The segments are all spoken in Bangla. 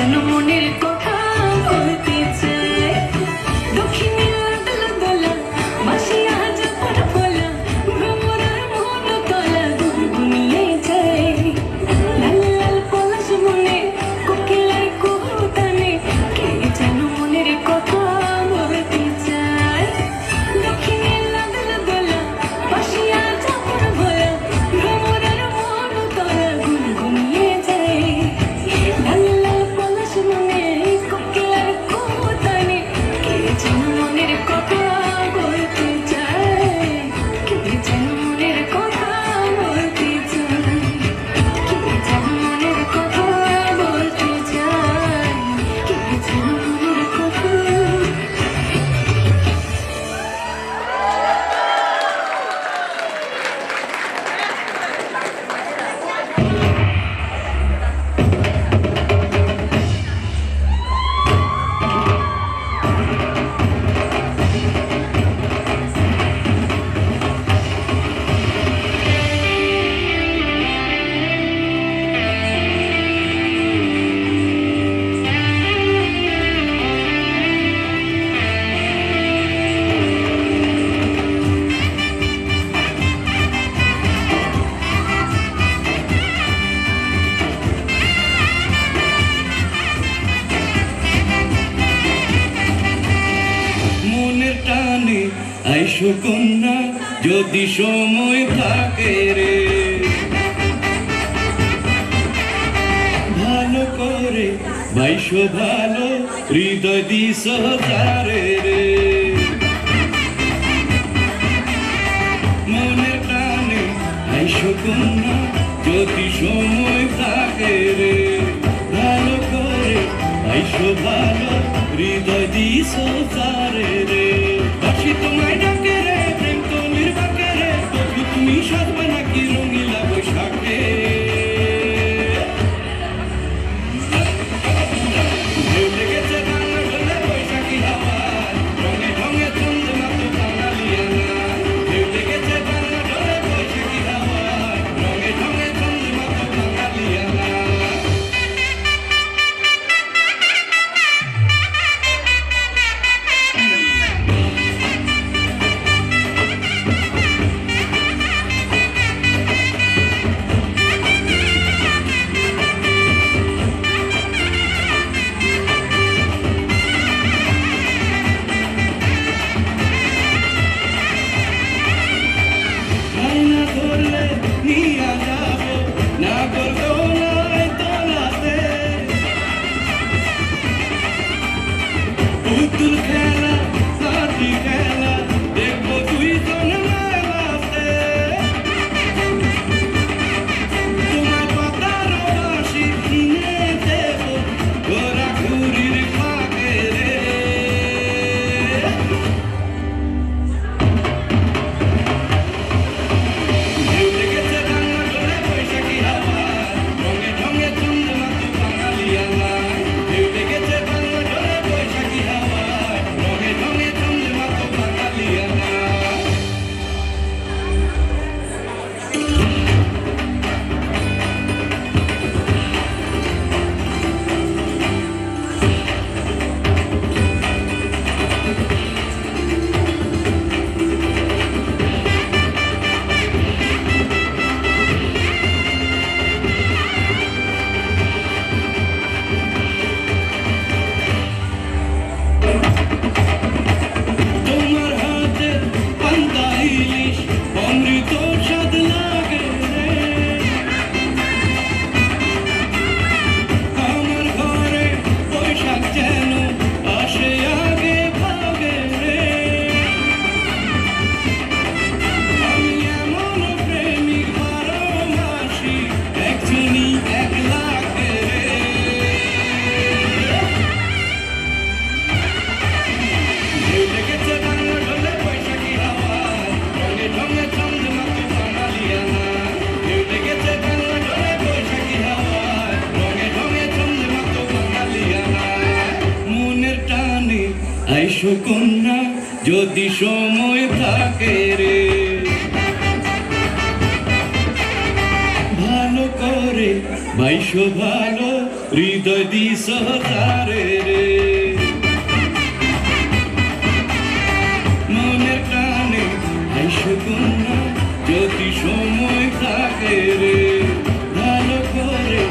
যেন মনের কথা বলতে চাই। দক্ষিণে দোলা দোলা বাসিয়া যখন ফোলা ভ্রমরার মন তলা গুনগুনিয়ে যায়। লাল লাল পলাশ মনে কোকিলার কুহুতানে কে যেন মনের কথা বলতে চায়। দক্ষিণে দোলা দোলা বাসিয়া যখন ফোলা ভ্রমরার মন তলা গুনগুনিয়ে যায়। লাল লাল পলাশ মনে কোকিলার কুহুতানে কে যেন মনের কথা বলতে চায়। কে যেন মনের কথা বলতে চায়। কে যেন মনের কথা বলতে চায়। কে যেন মনের কথা। মনের টানে আইসো কন্যা যদি সময় থাকে রে, ভালো করে বাইশো ভালো হৃদয় দিস তারে রে। মনের টানে আইসো কন্যা যদি সময় থাকে রে, ভালো করে বাইশো ভালো হৃদয় দিস তারে রে। বাসি তোমায় ডাকে রে, প্রেম তলির বাকে রে, তবু তুমি সাজবে নাকি রঙিলা বৈশাখে। ঢেউ লেগেছে বাংলা ঢোলে বৈশাখী হাওয়ায়, রঙে ঢঙে চন্দ্রমা তো বাঙালিয়ানা। ঢেউ লেগেছে বাংলা ঢোলে বৈশাখী হাওয়ায়, রঙে ঢঙে চন্দ্রমা তো বাঙালিয়ানা। আয়না ধরলে নিয়া যাবো না করবো নয় তোলাতে। পুতুল খেলা সাথী খেলা দেখবো দুইজন মেলাতে। তোমার পাতার বাঁশি কিনে দেবো ঘোরাঘুরির ফাঁকে রে। ঢেউ লেগেছে বাংলা ঢোলে বৈশাখী হাওয়ায়, রঙে ঢঙে চন্দ্রমা তো বাঙালিয়ানা। ঢেউ লেগেছে বাংলা ঢোলে বৈশাখী হাওয়ায়, রঙে ঢঙে চন্দ্রমা তো বাঙালিয়ানা। তোমার হাতে পান্তা ইলিশ অমৃত স্বাদ লাগে রে। আমার ঘরে বৈশাখ যেন আসে আগে ভাগে রে। আমি এমন প্রেমিক বারো মাসি একজনই এক লাগে রে। ঢেউ লেগেছে বাংলা ঢোলে বৈশাখী হাওয়ায়, রঙে ঢঙে চন্দ্রমা তো বাঙালিয়ানা। ঢেউ লেগেছে বাংলা ঢোলে বৈশাখী হাওয়ায়, রঙে ঢঙে চন্দ্রমা তো বাঙালিয়ানা। মনের টানে আইসো কন্যা যদি সময় থাকে রে, ভালো করে বাইশো ভালো হৃদয় দিস তারে রে মনের টানে আইসো কন্যা যদি সময় থাকে রে ভালো করে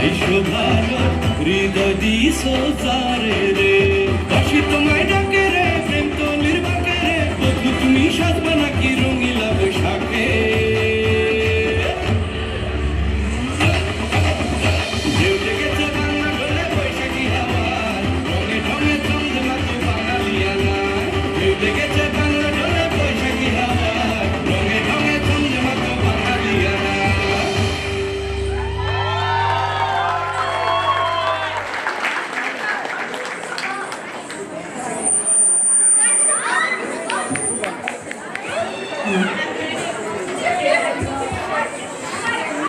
আইসো ভালো হৃদয় দিস তারে রে বাসি তোমায় ডাকে রে